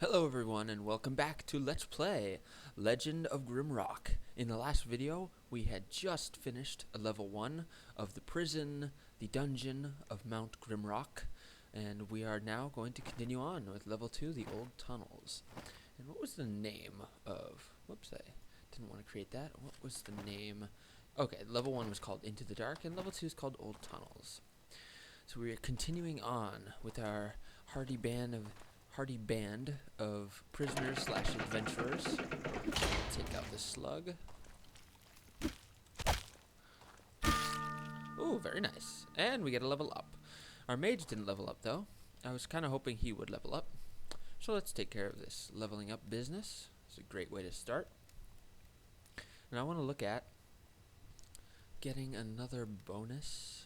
Hello everyone and welcome back to Let's Play Legend of Grimrock. In the last video, we had just finished level 1 of the prison, the dungeon of Mount Grimrock, and we are now going to continue on with level 2, the old tunnels. And what was the name of... Whoops, I didn't want to create that. What was the name? Okay, level 1 was called Into the Dark, and level 2 is called Old Tunnels. So we are continuing on with our hardy band of prisoners slash adventurers. Take out the slug. Ooh, very nice. And we get a level up. Our mage didn't level up though. I was kind of hoping he would level up. So let's take care of this leveling up business. It's a great way to start. And I want to look at getting another bonus.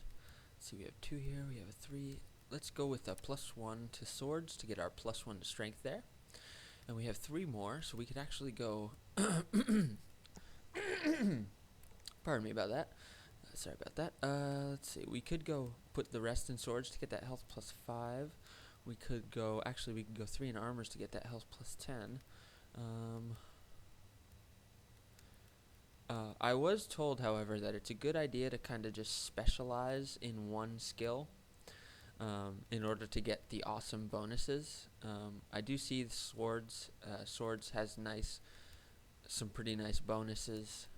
Let's see, we have 2 here, we have a 3. Let's go with a +1 to swords to get our +1 to strength there. And we have 3 more, so we could actually go... Pardon me about that. Sorry about that. Let's see, we could go put the rest in swords to get that health +5. We could go... Actually, we could go 3 in armors to get that health +10. I was told, however, that it's a good idea to kind of just specialize in one skill. In order to get the awesome bonuses. I do see the swords. Swords has some pretty nice bonuses.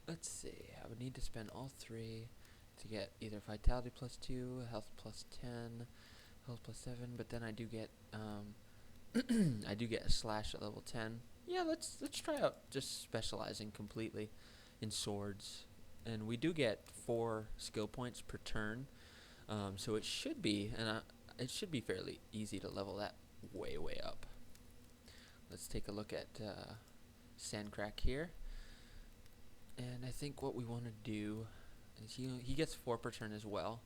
Let's see. I would need to spend all 3 to get either vitality +2, health +10, health +7. But then I do get I do get a slash at level 10. Yeah, let's try out just specializing completely in swords, and we do get 4 skill points per turn, so it should be fairly easy to level that way up. Let's take a look at Sandcrack here, and I think what we want to do is he gets 4 per turn as well.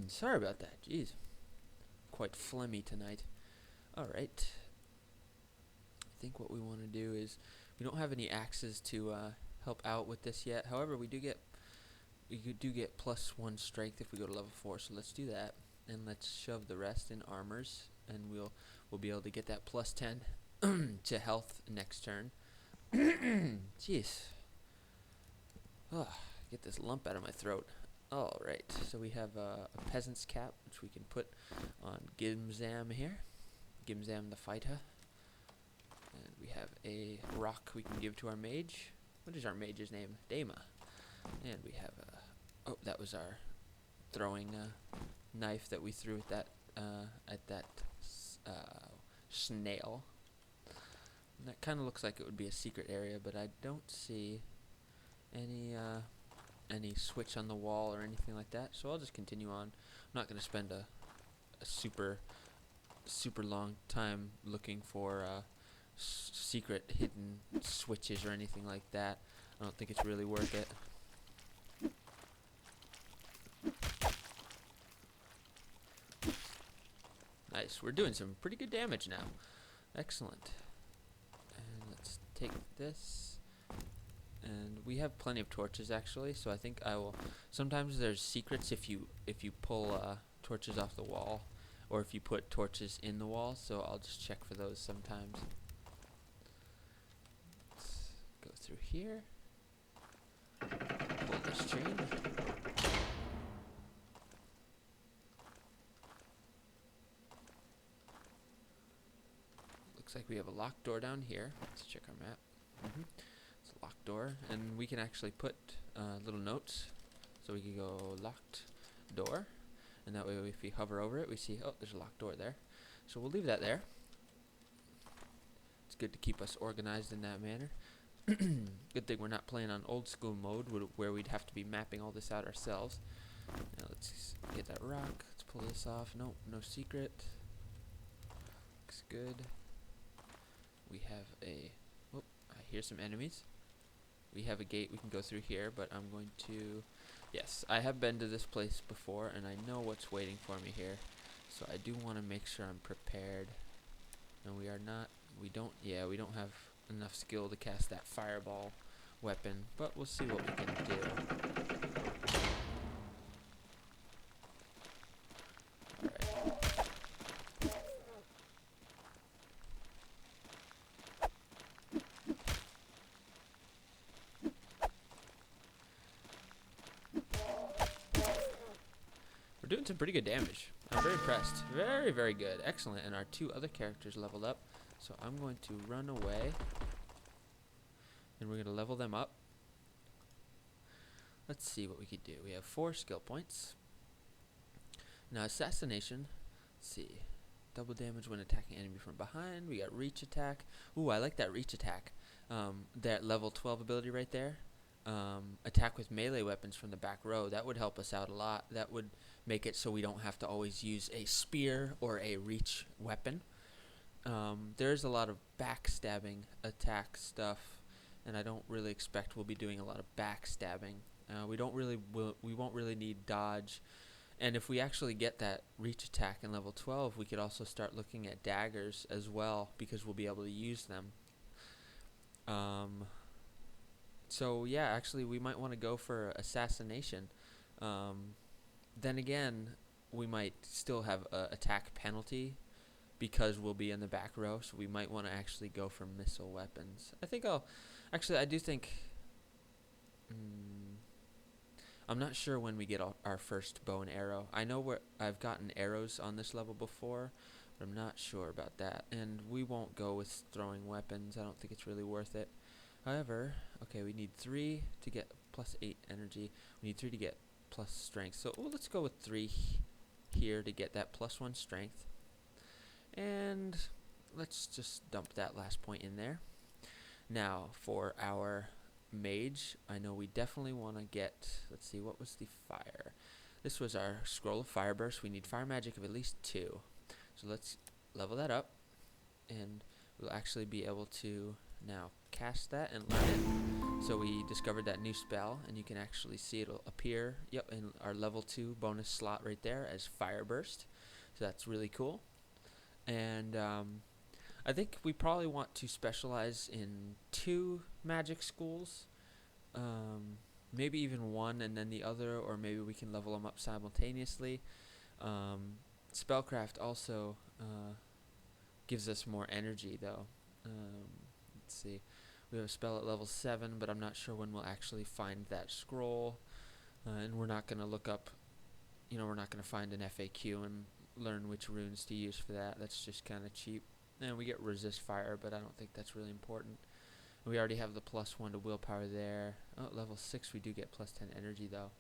Sorry about that. Jeez, quite phlegmy tonight. All right. I think what we want to do is, we don't have any axes to help out with this yet. However, we do get +1 strength if we go to level 4. So let's do that, and let's shove the rest in armors, and we'll be able to get that +10 to health next turn. Jeez. Get this lump out of my throat. All right. So we have a peasant's cap, which we can put on Gimzam here. Gimzam the fighter. And we have a rock we can give to our mage. What is our mage's name? Dama. And we have a... Oh, that was our throwing knife that we threw at that snail. And that kind of looks like it would be a secret area, but I don't see any switch on the wall or anything like that. So I'll just continue on. I'm not going to spend a super long time looking for secret hidden switches or anything like that. I don't think it's really worth it. Nice, we're doing some pretty good damage now. Excellent. And let's take this. And we have plenty of torches actually, so I think I will... Sometimes there's secrets if you pull torches off the wall, or if you put torches in the wall, so I'll just check for those sometimes. Go through here. Pull this chain. Looks like we have a locked door down here. Let's check our map. It's a locked door, and we can actually put little notes. So we can go locked door, and that way if we hover over it, we see, oh, there's a locked door there. So we'll leave that there. It's good to keep us organized in that manner. Good thing we're not playing on old school mode where we'd have to be mapping all this out ourselves. Now let's get that rock. Let's pull this off. Nope, no secret. Looks good. We have a... Oh, I hear some enemies. We have a gate we can go through here, but I'm going to... Yes, I have been to this place before, and I know what's waiting for me here. So I do want to make sure I'm prepared. And we are not... We don't have enough skill to cast that fireball weapon, but we'll see what we can do. We're doing some pretty good damage. I'm very impressed. Very, very good. Excellent. And our 2 other characters leveled up. So I'm going to run away. And we're going to level them up. Let's see what we could do. We have 4 skill points. Now, assassination. Let's see. Double damage when attacking enemy from behind. We got reach attack. Ooh, I like that reach attack. That level 12 ability right there. Attack with melee weapons from the back row. That would help us out a lot. That would make it so we don't have to always use a spear or a reach weapon. There's a lot of backstabbing attack stuff, and I don't really expect we'll be doing a lot of backstabbing. We won't really need dodge. And if we actually get that reach attack in level 12, we could also start looking at daggers as well, because we'll be able to use them. So yeah, actually we might want to go for assassination. Then again, we might still have a attack penalty because we'll be in the back row, so we might want to actually go for missile weapons. I do think I'm not sure when we get our first bow and arrow. I know I've gotten arrows on this level before, but I'm not sure about that. And we won't go with throwing weapons. I don't think it's really worth it. However, okay, we need 3 to get plus 8 energy. We need 3 to get plus strength. So let's go with 3 here to get that plus 1 strength. And let's just dump that last point in there. Now, for our mage, I know we definitely want to get, let's see, what was the fire? This was our scroll of fire burst. We need fire magic of at least 2. So let's level that up, and we'll actually be able to now cast that and learn it. So we discovered that new spell, and you can actually see it'll appear, in our level 2 bonus slot right there as fire burst. So that's really cool. And I think we probably want to specialize in 2 magic schools, maybe even 1 and then the other, or maybe we can level them up simultaneously. Spellcraft also gives us more energy, though. Let's see, we have a spell at level 7, but I'm not sure when we'll actually find that scroll, and we're not going to look up, we're not going to find an FAQ and learn which runes to use for that. That's just kind of cheap. And we get resist fire, but I don't think that's really important. And we already have the plus 1 to willpower there. Oh, level 6 we do get plus 10 energy though,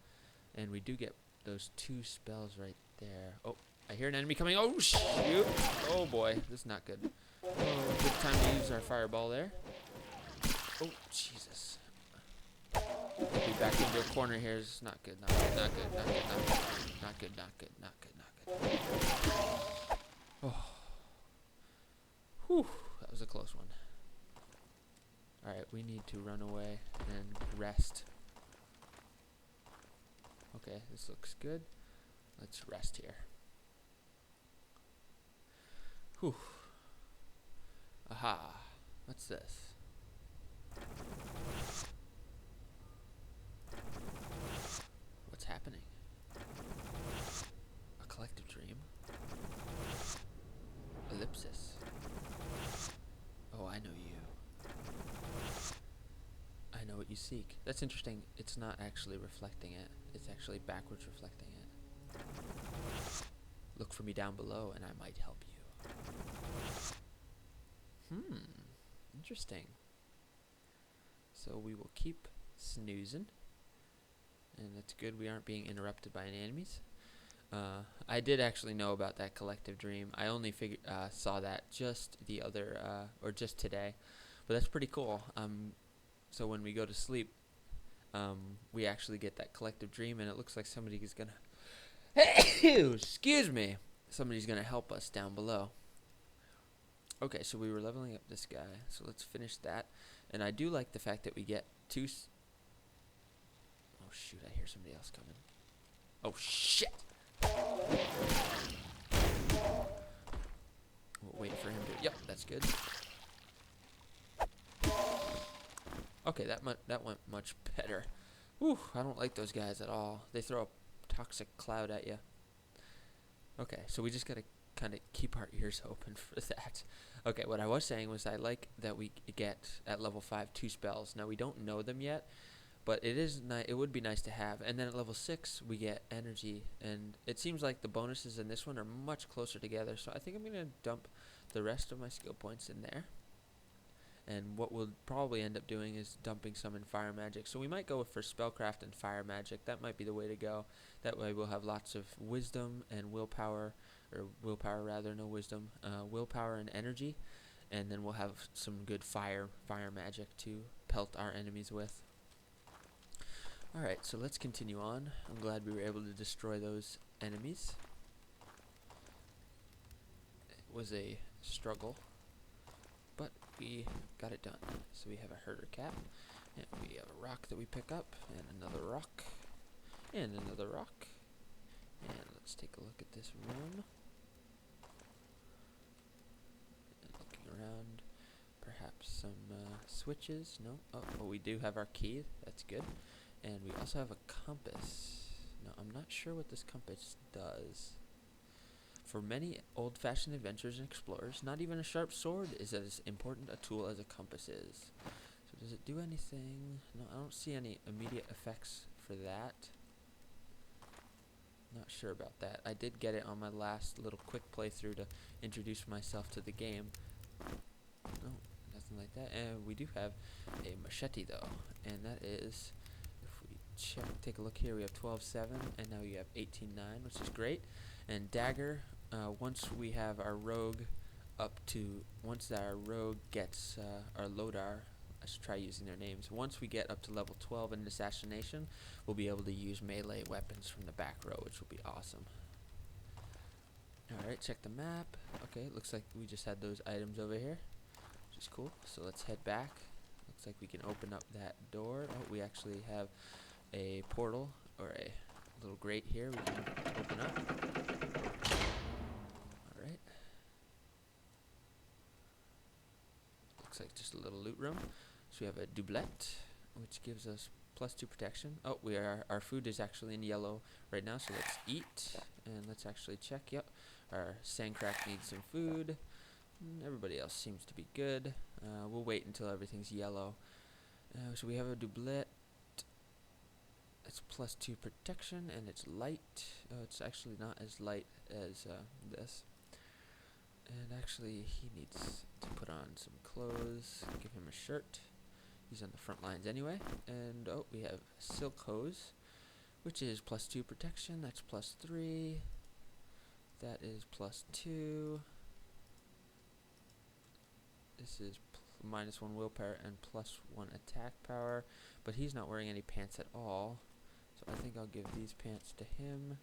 and we do get those 2 spells right there. Oh, I hear an enemy coming. Oh shoot! Oh boy, this is not good. Oh, good time to use our fireball there. Oh Jesus! Be back into a corner here is not good. Not good. Not good. Not good. Not good. Not good. Not good. Not good. Oh. Whew, that was a close one. Alright, we need to run away and rest. Okay, this looks good. Let's rest here. Whew. Aha. What's this? What's happening? A collective dream? Ellipsis. Oh, I know you. I know what you seek. That's interesting. It's not actually reflecting it. It's actually backwards reflecting it. Look for me down below and I might help you. Interesting. So we will keep snoozing. And that's good. We aren't being interrupted by any enemies. I did actually know about that collective dream. I only saw that just the other, or just today, but that's pretty cool. So when we go to sleep, we actually get that collective dream, and it looks like somebody is gonna, excuse me, somebody's gonna help us down below. Okay, so we were leveling up this guy, so let's finish that. And I do like the fact that we get 2. Oh shoot! I hear somebody else coming. Oh shit! We'll wait for him to. Yep, that's good. Okay, that went much better. Whew, I don't like those guys at all. They throw a toxic cloud at you. Okay, so we just gotta kind of keep our ears open for that. Okay, what I was saying was I like that we get at level 5 2 spells. Now we don't know them yet, But it would be nice to have. And then at level 6 we get energy, and it seems like the bonuses in this one are much closer together, so I think I'm going to dump the rest of my skill points in there. And what we'll probably end up doing is dumping some in fire magic. So we might go for spellcraft and fire magic. That might be the way to go. That way we'll have lots of wisdom and willpower, or willpower rather, no wisdom, willpower and energy. And then we'll have some good fire magic to pelt our enemies with. Alright, so let's continue on. I'm glad we were able to destroy those enemies. It was a struggle, but we got it done. So we have a herder cat, and we have a rock that we pick up, and another rock, and another rock. And let's take a look at this room. And looking around, perhaps some switches. No? Oh, we do have our key. That's good. And we also have a compass. Now, I'm not sure what this compass does. For many old-fashioned adventurers and explorers, not even a sharp sword is as important a tool as a compass is. So does it do anything? No, I don't see any immediate effects for that. Not sure about that. I did get it on my last little quick playthrough to introduce myself to the game. No, nothing like that. And we do have a machete though, and that is, if we take a look here, we have 12.7, and now you have 18.9, which is great. And dagger, once we have our rogue once our rogue gets, our lodar, I should try using their names. Once we get up to level 12 in assassination, we'll be able to use melee weapons from the back row, which will be awesome. Alright, check the map. Okay, looks like we just had those items over here, which is cool. So let's head back. Looks like we can open up that door. Oh, we actually have a portal, or a little grate here we can open up. Alright. Looks like just a little loot room. So we have a doublet, which gives us +2 protection. Oh, our food is actually in yellow right now, so let's eat. And let's actually check. Yep, our sandcrack needs some food. Everybody else seems to be good. We'll wait until everything's yellow. So we have a doublet. It's +2 protection, and it's light. It's actually not as light as this. And actually, he needs to put on some clothes. Give him a shirt. He's on the front lines anyway. And oh, we have silk hose, which is +2 protection. That's +3. That is +2. This is -1 willpower and +1 attack power. But he's not wearing any pants at all. So I think I'll give these pants to him.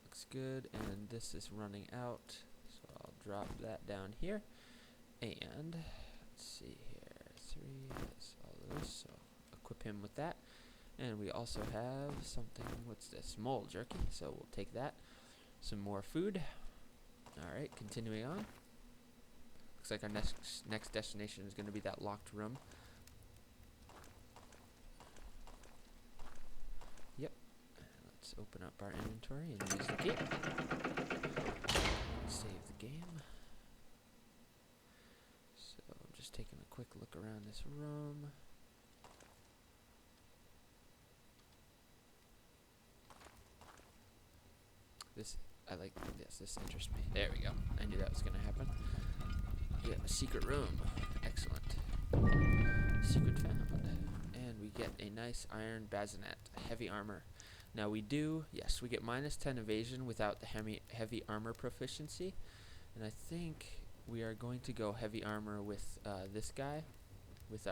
Looks good. And this is running out. So I'll drop that down here. And let's see here. 3 has all of this. So equip him with that. And we also have something. What's this? Mole jerky. So we'll take that. Some more food. Alright, continuing on. Looks like our next destination is going to be that locked room. Yep. Let's open up our inventory and use the key. Save the game. So I'm just taking a quick look around this room. I like this. This interests me. There we go. I knew that was going to happen. Yeah, a secret room. Excellent. Secret found. And we get a nice iron bazinet, heavy armor. Now we get -10 evasion without the heavy armor proficiency. And I think we are going to go heavy armor with this guy, with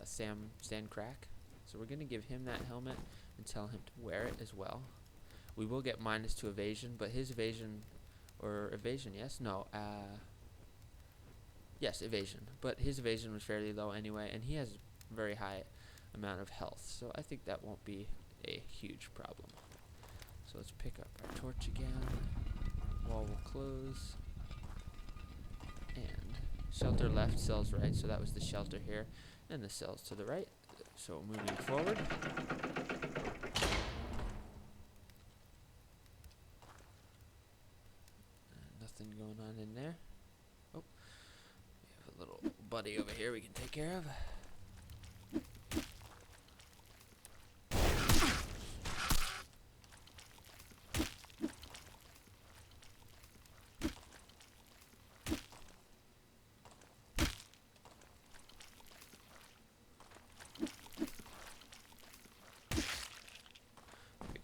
Sam Sandcrack. So we're going to give him that helmet and tell him to wear it as well. We will get -2 evasion, but his evasion, yes, evasion. But his evasion was fairly low anyway, and he has a very high amount of health, so I think that won't be a huge problem. So let's pick up our torch again. Wall will close. And shelter left, cells right, so that was the shelter here, and the cells to the right. So moving forward. Nothing going on in there. Oh, we have a little buddy over here we can take care of.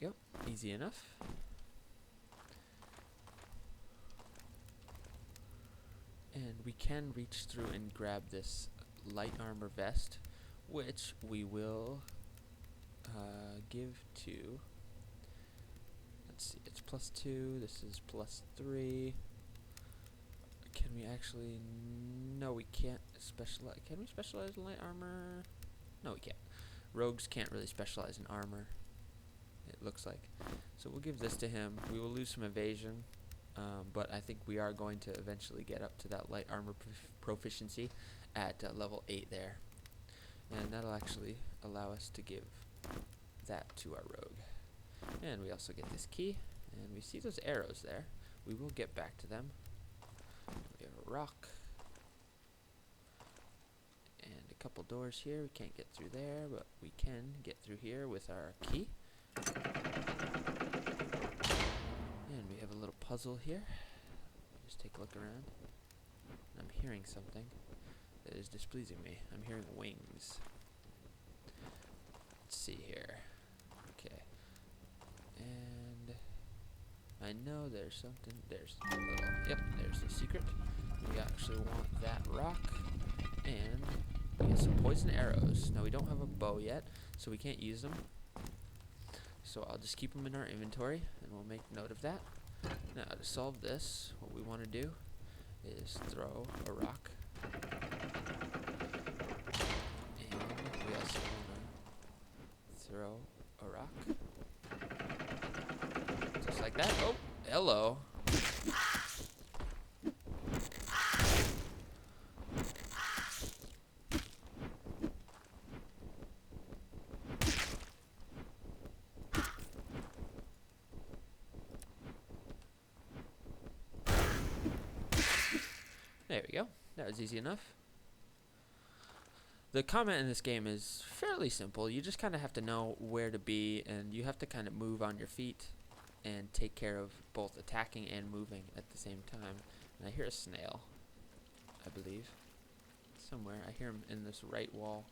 we go. Easy enough. And we can reach through and grab this light armor vest, which we will give to, let's see, it's +2, this is +3. Can we actually, no we can't specialize, can we specialize in light armor? No we can't. Rogues can't really specialize in armor, it looks like. So we'll give this to him. We will lose some evasion, but I think we are going to eventually get up to that light armor proficiency at level 8 there. And that'll actually allow us to give that to our rogue. And we also get this key, and we see those arrows there. We will get back to them. We have a rock. And a couple doors here. We can't get through there, but we can get through here with our key. And we have a little puzzle here. Just take a look around. I'm hearing something that is displeasing me. I'm hearing wings. Let's see here. Okay. And I know there's something. There's a little. Yep, there's the secret. We actually want that rock. And we get some poison arrows. Now we don't have a bow yet, so we can't use them. So I'll just keep them in our inventory, and we'll make note of that. Now to solve this, what we want to do is throw a rock. And we also want to throw a rock. Just like that. Oh, hello. There we go. That was easy enough. The combat in this game is fairly simple. You just kind of have to know where to be, and you have to kind of move on your feet and take care of both attacking and moving at the same time. And I hear a snail, I believe, somewhere. I hear him in this right wall.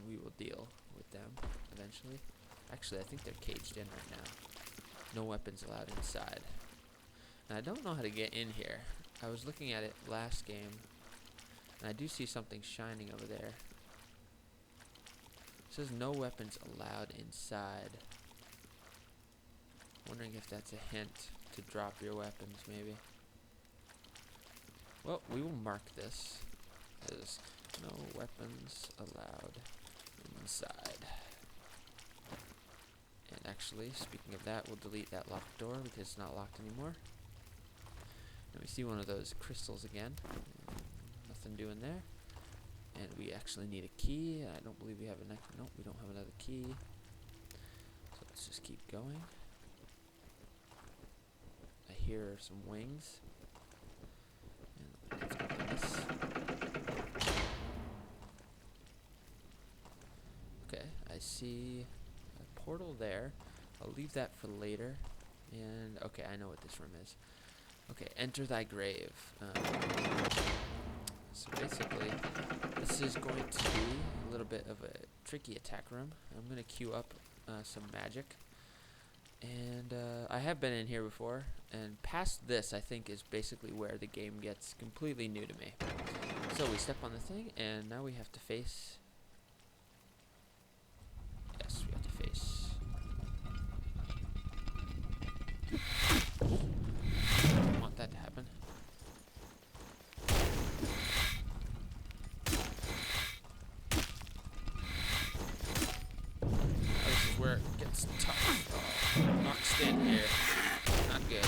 We will deal with them eventually. Actually, I think they're caged in right now. No weapons allowed inside. And I don't know how to get in here. I was looking at it last game, and I do see something shining over there. It says no weapons allowed inside. Wondering if that's a hint to drop your weapons, maybe. Well, we will mark this as no weapons allowed inside. And actually, speaking of that, we'll delete that locked door because it's not locked anymore. And we see one of those crystals again. Nothing doing there. And we actually need a key. I don't believe we have a next. Nope, we don't have another key. So let's just keep going. I hear some wings. And let's open this. Okay, I see a portal there. I'll leave that for later. And okay, I know what this room is. Okay, enter thy grave. So basically, this is going to be a little bit of a tricky attack room. I'm going to queue up some magic. And I have been in here before. And past this, I think, is basically where the game gets completely new to me. So we step on the thing, and now we have to face... Yes, we have to face... Don't want that to happen. This is where it gets tough. Boxed in here. Not good.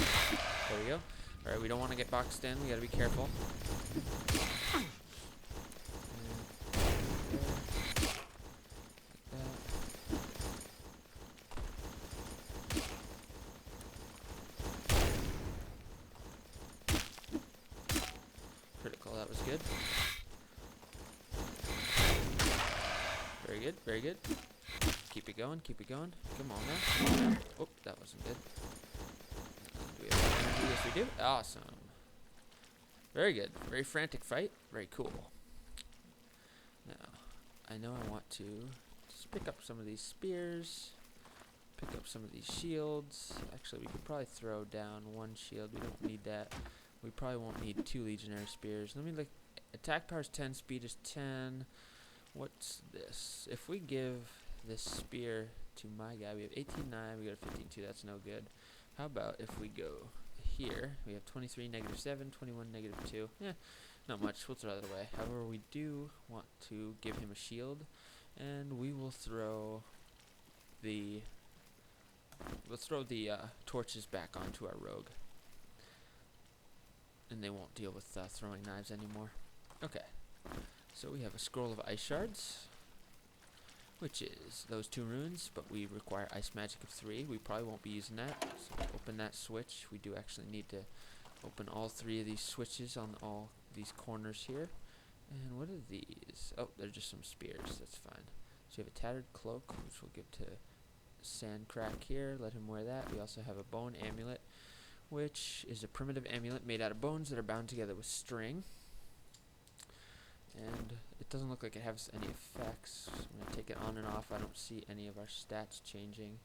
There we go. Alright, we don't want to get boxed in. We gotta be careful. Critical, that was good. Very good, very good. Keep it going, keep it going. Come on now. Come on now. Oh, that wasn't good. Do we have energy? Yes, we do. Awesome. Very good. Very frantic fight. Very cool. Now, I know I want to just pick up some of these spears. pick up some of these shields. Actually, we could probably throw down one shield. We don't need that. We probably won't need 2 legionary spears. Let me look. Attack power is 10, speed is 10. What's this? If we give this spear to my guy, we have 18.9, we got a 15.2, that's no good. How about if we go here? We have 23, -7, 21, -2. Not much, we'll throw that away. However, we do want to give him a shield, and we will throw the torches back onto our rogue. And they won't deal with throwing knives anymore. Okay, so we have a scroll of ice shards, which is those 2 runes, but we require ice magic of 3. We probably won't be using that, so we'll open that switch. We do actually need to open all 3 of these switches on all these corners here. And what are these? Oh, they're just some spears, that's fine. So you have a tattered cloak, which we'll give to Sandcrack here, let him wear that. We also have a bone amulet, which is a primitive amulet made out of bones that are bound together with string. And it doesn't look like it has any effects. I'm going to take it on and off. I don't see any of our stats changing.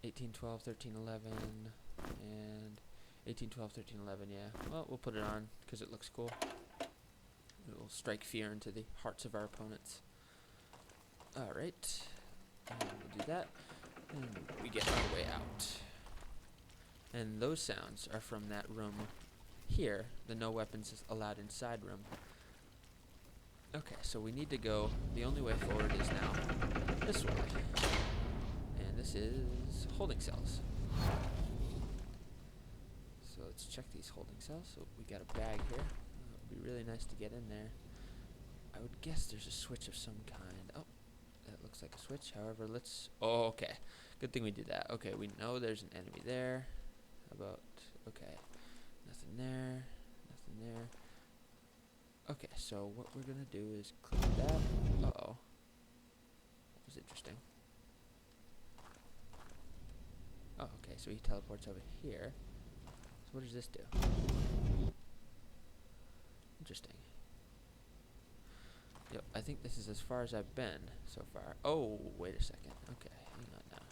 18, 12, 13, 11, and 18, 12, 13, 11, yeah. Well, we'll put it on because it looks cool. It will strike fear into the hearts of our opponents. Alright, and we'll do that, and we get our way out. And those sounds are from that room here, the no weapons allowed inside room. Okay, so we need to go, the only way forward is now this way. And this is holding cells. So let's check these holding cells. So we got a bag here. It would be really nice to get in there. I would guess there's a switch of some kind. Oh, that looks like a switch. However, let's, oh, okay. Good thing we did that. Okay, we know there's an enemy there. How about, okay, nothing there, nothing there. Okay, so what we're gonna do is click that. Uh-oh. That was interesting. Oh, okay, so he teleports over here. So what does this do? Interesting. Yep, I think this is as far as I've been so far. Oh, wait a second. Okay, hang on now.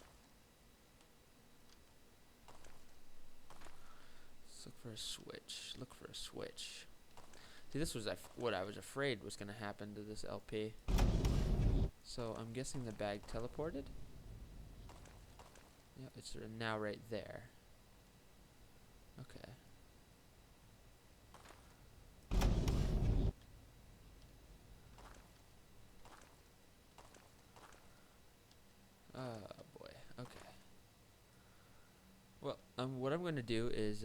Let's look for a switch. Look for a switch. See, this was what I was afraid was going to happen to this LP. So I'm guessing the bag teleported. Yeah, it's now right there. Okay. Oh boy. Okay. Well, what I'm going to do is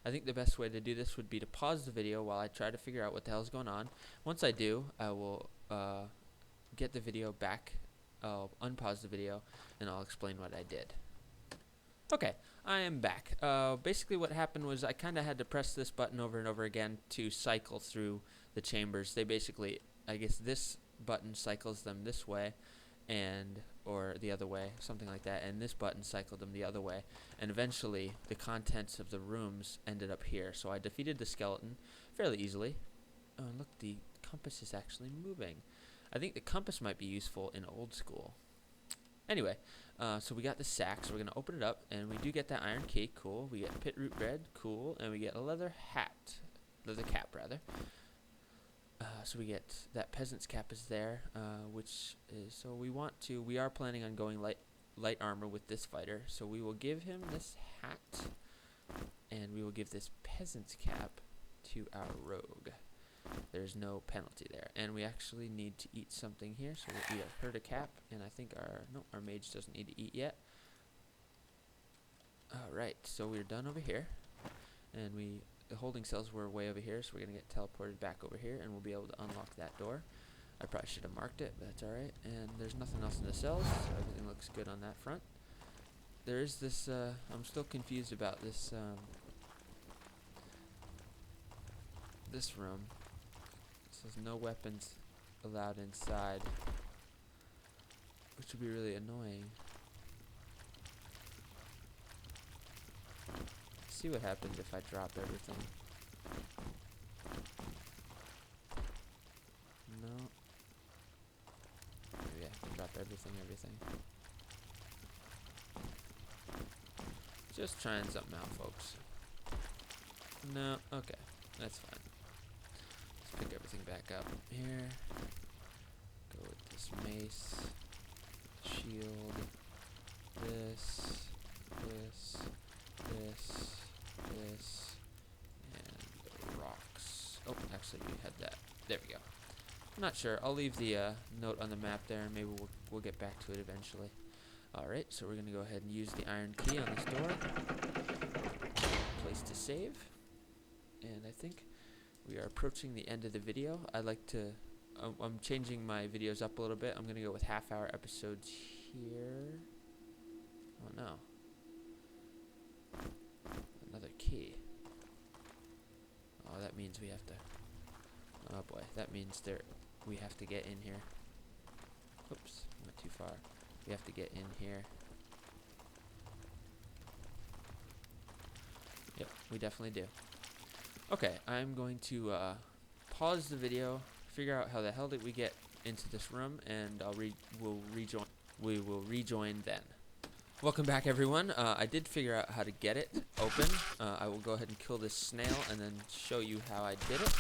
I think the best way to do this would be to pause the video while I try to figure out what the hell is going on. Once I do, I will get the video back. I'll unpause the video, and I'll explain what I did. Okay, I am back. Basically what happened was I kind of had to press this button over and over again to cycle through the chambers. They basically, I guess this button cycles them this way, or the other way, something like that, and this button cycled them the other way, and eventually the contents of the rooms ended up here. So I defeated the skeleton fairly easily. Oh, and look, the compass is actually moving. I think the compass might be useful in old school. Anyway, so we got the sack, so we're gonna open it up, and we do get that iron key, cool. We get pit root bread, cool, and we get a leather cap rather. So we get that peasant's cap is there, which is, so we are planning on going light armor with this fighter, so we will give him this hat, and we will give this peasant's cap to our rogue. There's no penalty there, and we actually need to eat something here, so we'll eat a herda cap, and I think our mage doesn't need to eat yet. Alright, so we're done over here, and the holding cells were way over here, so we're going to get teleported back over here, and we'll be able to unlock that door. I probably should have marked it, but that's alright. And there's nothing else in the cells, so everything looks good on that front. There is this, I'm still confused about this, this room. It says no weapons allowed inside, which would be really annoying. See what happens if I drop everything. No. Maybe I can drop everything. Just trying something out, folks. No, okay, that's fine. Let's pick everything back up here. Go with this mace, shield, this, and rocks. Oh, actually, we had that. There we go. I'm not sure. I'll leave the note on the map there, and maybe we'll get back to it eventually. All right, so we're gonna go ahead and use the iron key on this door. Place to save, and I think we are approaching the end of the video. I'd like to. I'm changing my videos up a little bit. I'm gonna go with half-hour episodes here. Oh no. Another key. Oh, that means we have to. Oh boy, that means we have to get in here. Oops, went too far. We have to get in here. Yep, we definitely do. Okay, I'm going to pause the video, figure out how the hell did we get into this room, and we will rejoin then. Welcome back, everyone. I did figure out how to get it open. I will go ahead and kill this snail and then show you how I did it.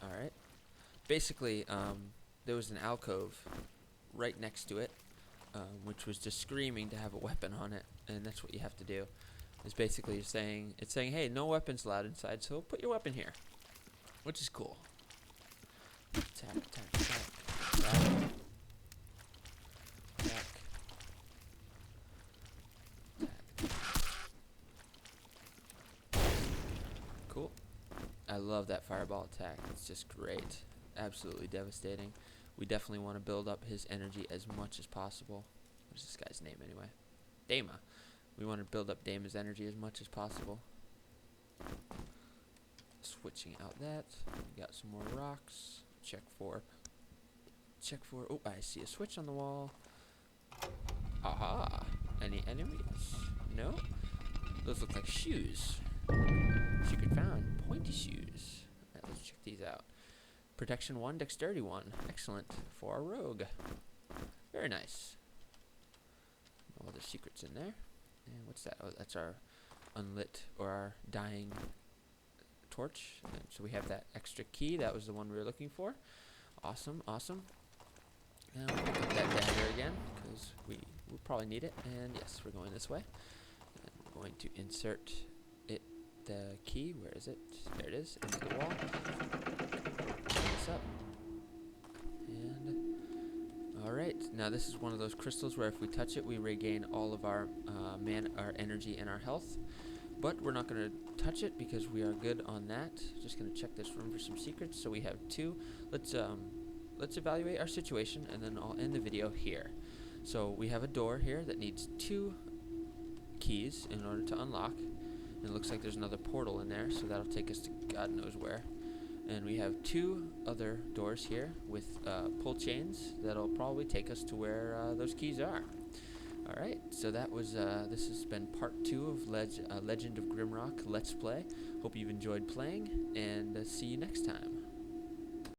Alright. Basically, there was an alcove right next to it, which was just screaming to have a weapon on it, and that's what you have to do. It's basically saying, hey, no weapons allowed inside, so put your weapon here, which is cool. Attack, attack, attack, attack, attack, attack. Cool. I love that fireball attack. It's just great. Absolutely devastating. We definitely want to build up his energy as much as possible. What's this guy's name anyway? Dama. We want to build up Dama's energy as much as possible. Switching out that. We got some more rocks. Check for. Oh, I see a switch on the wall. Aha. Any enemies? No? Those look like shoes. Secret found. Pointy shoes. Alright, let's check these out. Protection 1, Dexterity 1. Excellent for our rogue. Very nice. No other secrets in there. And what's that? Oh, that's our unlit or our dying torch. And so we have that extra key. That was the one we were looking for. Awesome, awesome. Now we'll pick up that dagger again because we'll probably need it. And yes, we're going this way. And we're going to insert the key. Where is it? There it is. Into the wall. Up. And alright, now this is one of those crystals where if we touch it we regain all of our our energy and our health, but we're not going to touch it because we are good on that. Just going to check this room for some secrets. So we have 2. Let's evaluate our situation and then I'll end the video here. So we have a door here that needs 2 keys in order to unlock, and it looks like there's another portal in there, so that'll take us to God knows where. And we have 2 other doors here with pull chains that'll probably take us to where those keys are. Alright, so that was, this has been part 2 of Legend of Grimrock Let's Play. Hope you've enjoyed playing, and see you next time.